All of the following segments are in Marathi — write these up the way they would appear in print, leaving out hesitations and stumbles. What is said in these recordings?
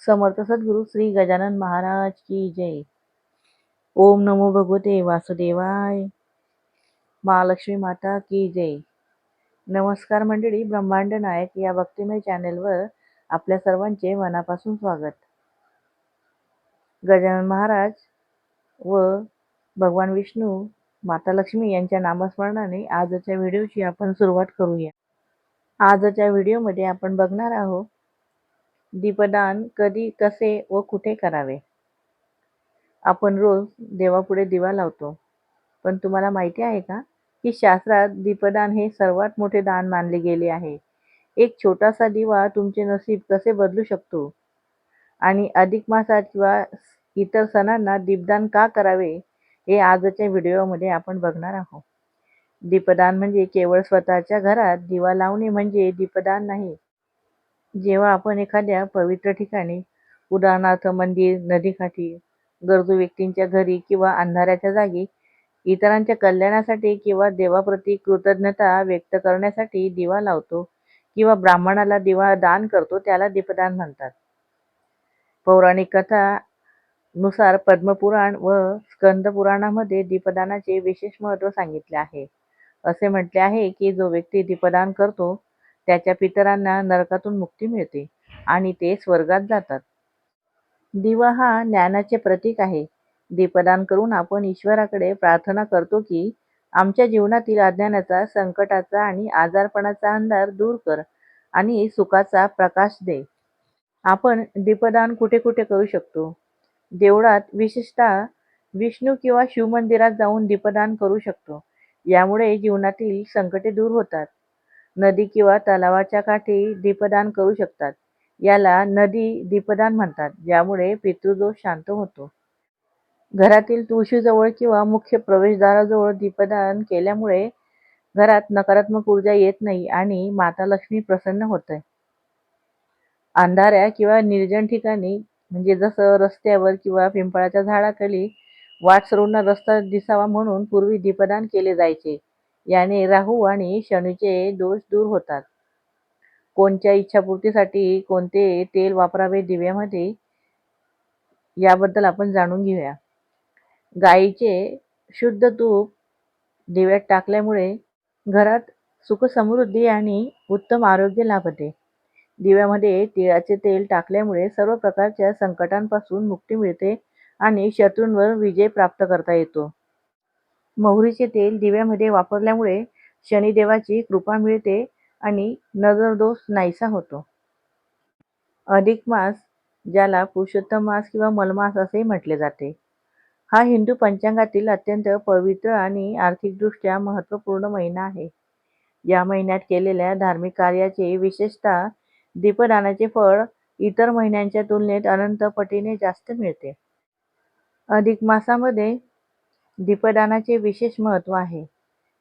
समर्थ सद्गुरू श्री गजानन महाराज की जय. ओम नमो भगवते वासुदेवाय. महालक्ष्मी माता की जय. नमस्कार मंडळी, ब्रह्मांड नायक या भक्तिमय चॅनेलवर आपल्या सर्वांचे मनापासून स्वागत. गजानन महाराज व भगवान विष्णू, माता लक्ष्मी यांच्या नामस्मरणाने आजच्या व्हिडिओची आपण सुरुवात करूया. आजच्या व्हिडिओमध्ये आपण बघणार आहोत दीपदान कधी, कसे व कुठे करावे. आपण रोज देवापुढे दिवा लावतो, पण तुम्हाला माहिती आहे का की शास्त्रात दीपदान हे सर्वात मोठे दान मानले गेले आहे. एक छोटासा दिवा तुमचे नशीब कसे बदलू शकतो आणि अधिक मासात किंवा इतर सणांना दीपदान का करावे हे आजच्या व्हिडिओमध्ये आपण बघणार आहोत. दीपदान म्हणजे केवळ स्वतःच्या घरात दिवा लावणे म्हणजे दीपदान नाही. जेव्हा आपण एखाद्या पवित्र ठिकाणी, उदाहरणार्थ मंदिर, नदीकाठी, गरजू व्यक्तींच्या घरी किंवा अंधाराच्या जागी इतरांच्या कल्याणासाठी किंवा देवाप्रती कृतज्ञता व्यक्त करण्यासाठी दिवा लावतो किंवा ब्राह्मणाला दिवा दान करतो, त्याला दीपदान म्हणतात. पौराणिक कथा नुसार पद्मपुराण व स्कंद पुराणामध्ये दीपदानाचे विशेष महत्त्व सांगितले आहे. असे म्हटले आहे की जो व्यक्ती दीपदान करतो त्याच्या पितरांना नरकातून मुक्ती मिळते आणि ते स्वर्गात जातात. दिवा हा ज्ञानाचे प्रतीक आहे. दीपदान करून आपण ईश्वराकडे प्रार्थना करतो की आमच्या जीवनातील अज्ञानाचा, संकटाचा आणि आजारपणाचा अंधार दूर कर आणि सुखाचा प्रकाश दे. आपण दीपदान कुठे कुठे करू शकतो? देवळात, विशेषतः विष्णू किंवा शिव मंदिरात जाऊन दीपदान करू शकतो. यामुळे जीवनातील संकटे दूर होतात. नदी किंवा तलावाच्या काठी दीपदान करू शकतात. याला नदी दीपदान म्हणतात, ज्यामुळे पितृदोष शांत होतो. घरातील तुळशीजवळ किंवा मुख्य प्रवेशद्वाराजवळ दीपदान केल्यामुळे घरात नकारात्मक ऊर्जा येत नाही आणि माता लक्ष्मी प्रसन्न होते. अंधाऱ्या किंवा निर्जन ठिकाणी, म्हणजे जसं रस्त्यावर किंवा पिंपळाच्या झाडाखाली, वाट सर्वांना रस्ता दिसावा म्हणून पूर्वी दीपदान केले जायचे. याने राहू आणि शनीचे दोष दूर होतात. कोणत्या इच्छापूर्तीसाठी कोणते तेल वापरावे दिव्यामध्ये, याबद्दल आपण जाणून घेऊया. गाईचे शुद्ध तूप दिव्यात टाकल्यामुळे घरात सुख, समृद्धी आणि उत्तम आरोग्य लाभते. दिव्यामध्ये तिळाचे तेल टाकल्यामुळे सर्व प्रकारच्या संकटांपासून मुक्ती मिळते आणि शत्रूंवर विजय प्राप्त करता येतो. मोहरीचे तेल दिव्यामध्ये वापरल्यामुळे शनिदेवाची कृपा मिळते आणि नजरदोष नाहीसा होतो. अधिक मास, ज्याला पुरुषोत्तम मास किंवा मलमास असेही म्हटले जाते, हा हिंदू पंचांगातील अत्यंत पवित्र आणि आर्थिकदृष्ट्या महत्त्वपूर्ण महिना आहे. या महिन्यात केलेल्या धार्मिक कार्याचे, विशेषतः दीपदानाचे फळ इतर महिन्यांच्या तुलनेत अनंत पटीने जास्त मिळते. अधिक मासामध्ये दीपदानाचे विशेष महत्त्व आहे.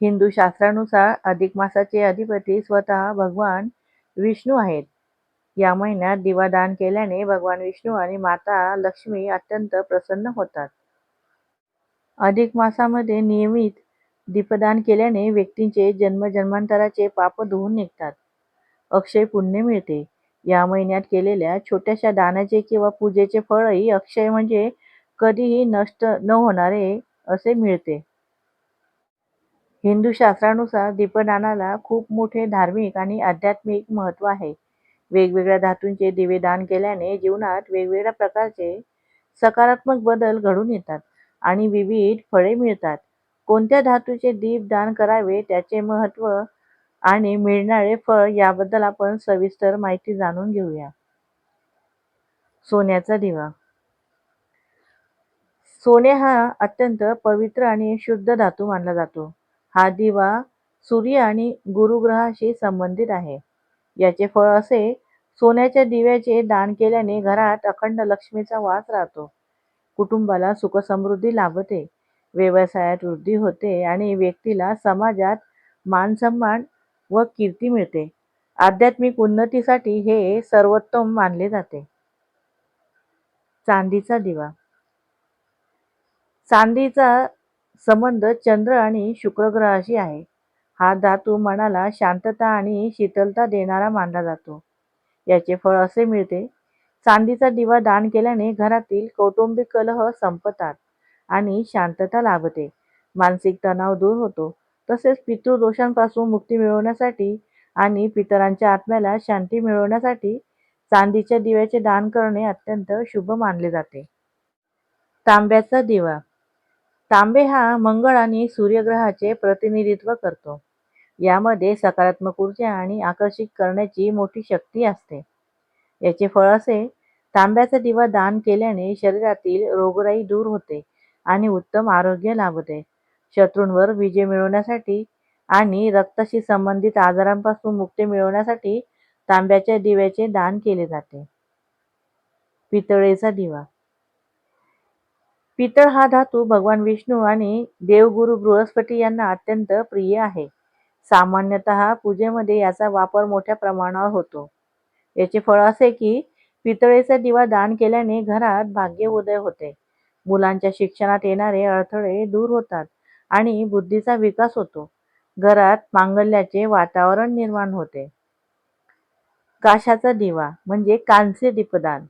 हिंदू शास्त्रानुसार अधिक मासाचे अधिपती स्वतः भगवान विष्णू आहेत. या महिन्यात दिवादान केल्याने भगवान विष्णू आणि माता लक्ष्मी अत्यंत प्रसन्न होतात. अधिक मासामध्ये नियमित दीपदान केल्याने व्यक्तींचे जन्मजन्मांतराचे पाप धुवून निघतात. अक्षय पुण्य मिळते. या महिन्यात केलेल्या छोट्याशा दानाचे किंवा पूजेचे फळही अक्षय, म्हणजे कधीही नष्ट न होणारे असे मिळते. हिंदू शास्त्रानुसार दीपदानाला खूप मोठे धार्मिक आणि आध्यात्मिक महत्त्व आहे. वेगवेगळ्या धातूंचे दिवे दान केल्याने जीवनात वेगवेगळ्या प्रकारचे सकारात्मक बदल घडून येतात आणि विविध फळे मिळतात. कोणत्या धातूचे दीप दान करावे, त्याचे महत्त्व आणि मिळणारे फळ याबद्दल आपण सविस्तर माहिती जाणून घेऊया. सोन्याचा दिवा. सोने हा अत्यंत पवित्र आणि शुद्ध धातू मानला जातो. हा दिवा सूर्य आणि गुरुग्रहाशी संबंधित आहे. याचे फळ असे: सोन्याच्या दिव्याचे दान केल्याने घरात अखंड लक्ष्मीचा वास राहतो. कुटुंबाला सुखसमृद्धी लाभते, व्यवसायात वृद्धी होते आणि व्यक्तीला समाजात मानसन्मान व कीर्ती मिळते. आध्यात्मिक उन्नतीसाठी हे सर्वोत्तम मानले जाते. चांदीचा दिवा. चांदीचा संबंध चंद्र आणि शुक्र ग्रहाशी आहे. हा धातू मनाला शांतता आणि शीतलता देणारा मानला जातो. याचे फळ असे मिळते चांदीचा दिवा दान केल्याने घरातील कौटुंबिक कलह संपतात आणि शांतता लाभते. मानसिक तणाव दूर होतो. तसेच पितृदोषांपासून मुक्ती मिळवण्यासाठी आणि पितरांच्या आत्म्याला शांती मिळवण्यासाठी चांदीच्या दिव्याचे दान करणे अत्यंत शुभ मानले जाते. तांब्याचा दिवा. तांबे हा मंगळ आणि सूर्यग्रहाचे प्रतिनिधित्व करतो. यामध्ये सकारात्मक ऊर्जा आणि आकर्षित करण्याची मोठी शक्ती असते. याचे फळ असे, तांब्याचा दिवा दान केल्याने शरीरातील रोगराई दूर होते आणि उत्तम आरोग्य लाभते. शत्रूंवर विजय मिळवण्यासाठी आणि रक्ताशी संबंधित आजारांपासून मुक्ती मिळवण्यासाठी तांब्याच्या दिव्याचे दान केले जाते. पितळेचा दिवा. पितळ हा धातू भगवान विष्णू आणि देवगुरु बृहस्पती यांना अत्यंत प्रिय आहे. सामान्यतः पूजेमध्ये याचा वापर मोठ्या प्रमाणावर होतो. याचे फळ असे की पितळेचा दिवा दान केल्याने घरात भाग्योदय होते. मुलांच्या शिक्षणात येणारे अडथळे दूर होतात आणि बुद्धीचा विकास होतो. घरात मांगल्याचे वातावरण निर्माण होते. काशाचा दिवा म्हणजे कांस्य दीपदान.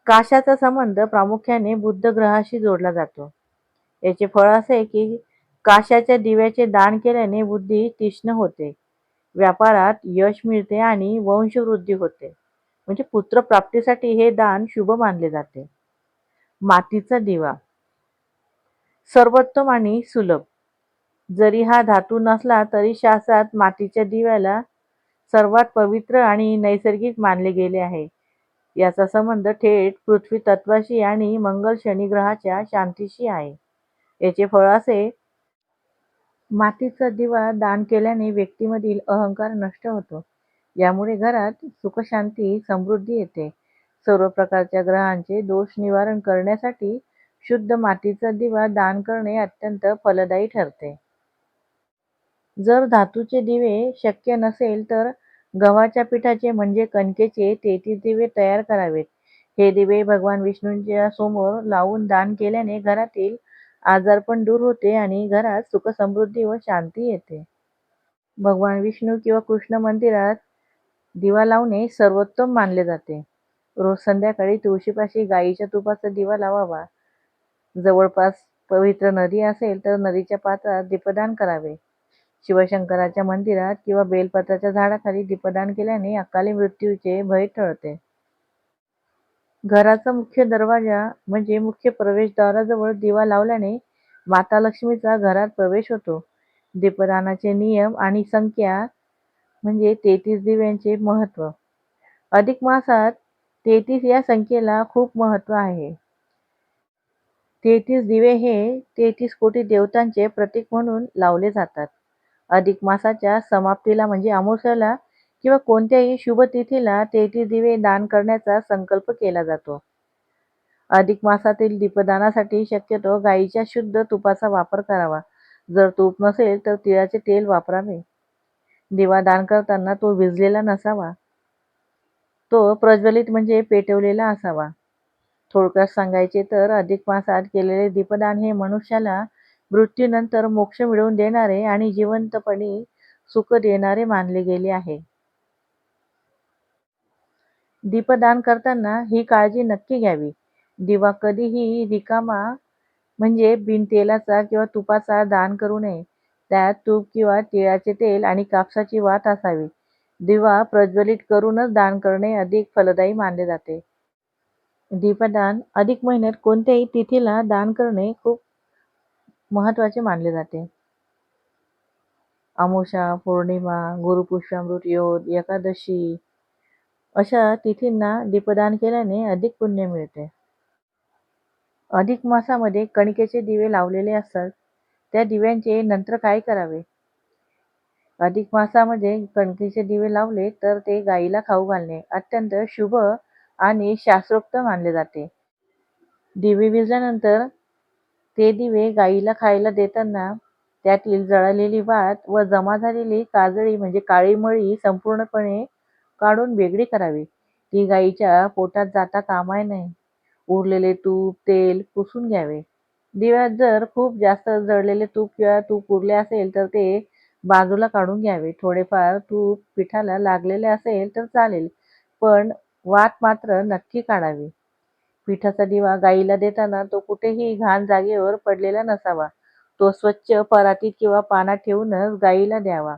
काशाचा संबंध प्रामुख्याने बुध ग्रहाशी जोडला जातो. याचे फळ असे की काशाच्या दिव्याचे दान केल्याने बुद्धी तीक्ष्ण होते, व्यापारात यश मिळते आणि वंशवृद्धी होते. म्हणजे पुत्रप्राप्तीसाठी हे दान शुभ मानले जाते. मातीचा दिवा सर्वोत्तम आणि सुलभ. जरी हा धातू नसला तरी शास्त्रात मातीच्या दिव्याला सर्वात पवित्र आणि नैसर्गिक मानले गेले आहे. याचा संबंध थेट पृथ्वी तत्वाशी आणि मंगळ शनी ग्रहाच्या शांतीशी आहे. याचे फळ असे, मातीचा दिवा दान केल्याने व्यक्तीमधील अहंकार नष्ट होतो. यामुळे घरात सुखशांती समृद्धी येते. सर्व प्रकारच्या ग्रहांचे दोष निवारण करण्यासाठी शुद्ध मातीचा दिवा दान करणे अत्यंत फलदायी ठरते. जर धातूचे दिवे शक्य नसेल तर गव्हाच्या पिठाचे म्हणजे कणकेचे 33 दिवे तयार करावेत. हे दिवे भगवान विष्णूंच्या समोर लावून दान केल्याने घरातील आजारपण दूर होते आणि घरात सुखसमृद्धी व शांती येते. भगवान विष्णू किंवा कृष्ण मंदिरात दिवा लावणे सर्वोत्तम मानले जाते. रोज संध्याकाळी तुळशीपाशी गाईच्या तुपाचा दिवा लावावा. जवळपास पवित्र नदी असेल तर नदीच्या पात्रात दीपदान करावे. शिवशंकराच्या मंदिरात किंवा बेलपत्राच्या झाडाखाली दीपदान केल्याने अकाली मृत्यूचे भय टळते. घराचा मुख्य दरवाजा म्हणजे मुख्य प्रवेशद्वाराजवळ दिवा लावल्याने माता लक्ष्मीचा घरात प्रवेश होतो. दीपदानाचे नियम आणि संख्या म्हणजे 33 दिव्यांचे महत्त्व. अधिक मासात 33 या संख्येला खूप महत्त्व आहे. 33 दिवे हे 33 कोटी देवतांचे प्रतीक म्हणून लावले जातात. अधिक मासाच्या समाप्तीला म्हणजे अमावास्येला किंवा कोणत्याही शुभ तिथीला 33 दिवे दान करण्याचा संकल्प केला जातो. अधिक मासातील दीपदानासाठी शक्यतो गाईच्या शुद्ध तुपाचा वापर करावा. जर तूप नसेल तर तिळाचे तेल वापरावे. दिवा दान करताना तो विझलेला नसावा. तो प्रज्वलित म्हणजे पेटवलेला असावा. थोडक्यात सांगायचे तर अधिक मासात केलेले दीपदान हे मनुष्याला मृत्यूनंतर मोक्ष मिळवून देणारे आणि जिवंतपणी सुख देणारे मानले गेले आहे. दीपदान करताना ही काळजी नक्की घ्यावी. दिवा कधीही रिकामा म्हणजे बिनतेलाचा किंवा तुपाचा दान करू नये. त्यात तूप किंवा तिळाचे तेल आणि कापसाची वात असावी. दिवा प्रज्वलित करूनच दान करणे अधिक फलदायी मानले जाते. दीपदान अधिक महिन्यात कोणत्याही तिथीला दान करणे खूप महत्त्वाचे मानले जाते. अमावस्या, पौर्णिमा, गुरुपुष्यामृत योग, एकादशी अशा तिथींना दीपदान केल्याने अधिक पुण्य मिळते. अधिक मासामध्ये कणकेचे दिवे लावलेले असतात. त्या दिव्यांचे नंतर काय करावे? अधिक मासामध्ये कणकेचे दिवे लावले तर ते गाईला खाऊ घालणे अत्यंत शुभ आणि शास्त्रोक्त मानले जाते. दिवे विझल्यानंतर ते दिवे गाईला खायला देताना त्यातील जळालेली वात व जमा झालेली काजळी म्हणजे काळी मळी संपूर्णपणे काढून वेगळी करावी. ती गाईच्या पोटात जाता कामा नये. उरलेले तूप, तेल पुसून घ्यावे. दिव्यात जर खूप जास्त जळलेले तूप किंवा तूप उरले असेल तर ते बाजूला काढून घ्यावे. थोडेफार तूप पिठाला लागलेले असेल तर चालेल, पण वात मात्र नक्की काढावी. पिठाचा दिवा गाईला देताना तो कुठेही घाण जागेवर पडलेला नसावा. तो स्वच्छ परातीत किंवा पानात ठेवूनच गाईला द्यावा.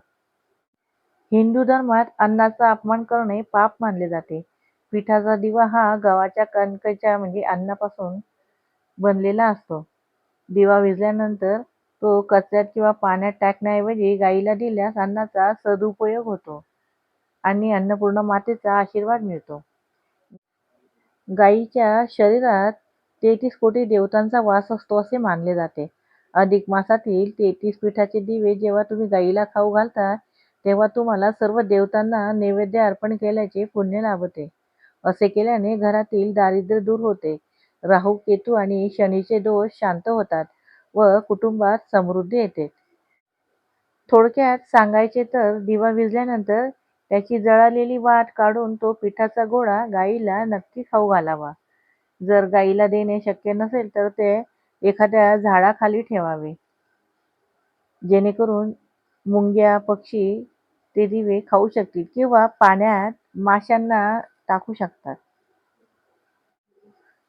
हिंदू धर्मात अन्नाचा अपमान करणे पाप मानले जाते. पिठाचा दिवा हा गव्हाच्या कणकेच्या म्हणजे अन्नापासून बनलेला असतो. दिवा विझल्यानंतर तो कचऱ्यात किंवा पाण्यात टाकण्याऐवजी गाईला दिल्यास अन्नाचा सदुपयोग होतो आणि अन्नपूर्णा मातेचा आशीर्वाद मिळतो. गायीच्या शरीरात 33 कोटी देवतांचा वास असतो असे मानले जाते. अधिक मासातील 33 पिठाचे दिवे जेव्हा तुम्ही गायीला खाऊ घालता, तेव्हा तुम्हाला सर्व देवतांना नैवेद्य अर्पण केल्याचे पुण्य लाभते. असे केल्याने घरातील दारिद्र्य दूर होते, राहू, केतू आणि शनीचे दोष शांत होतात व कुटुंबात समृद्धी येते. थोडक्यात सांगायचे तर दिवा विझल्यानंतर त्याची जळालेली वात काढून तो पिठाचा गोळा गायीला नक्की खाऊ घालावा. जर गायीला देणे शक्य नसेल तर ते एखाद्या झाडाखाली ठेवावे, जेणेकरून मुंग्या, पक्षी ते दिवे खाऊ शकतील किंवा पाण्यात माशांना टाकू शकतात.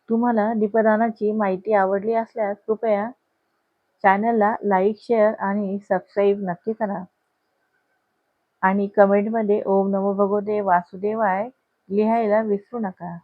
तुम्हाला दीपदानाची माहिती आवडली असल्यास कृपया चॅनलला लाईक, शेअर आणि सबस्क्राईब नक्की करा. आणि कमेंटमध्ये ओम नमो भगवते वासुदेवाय लिहायला विसरू नका.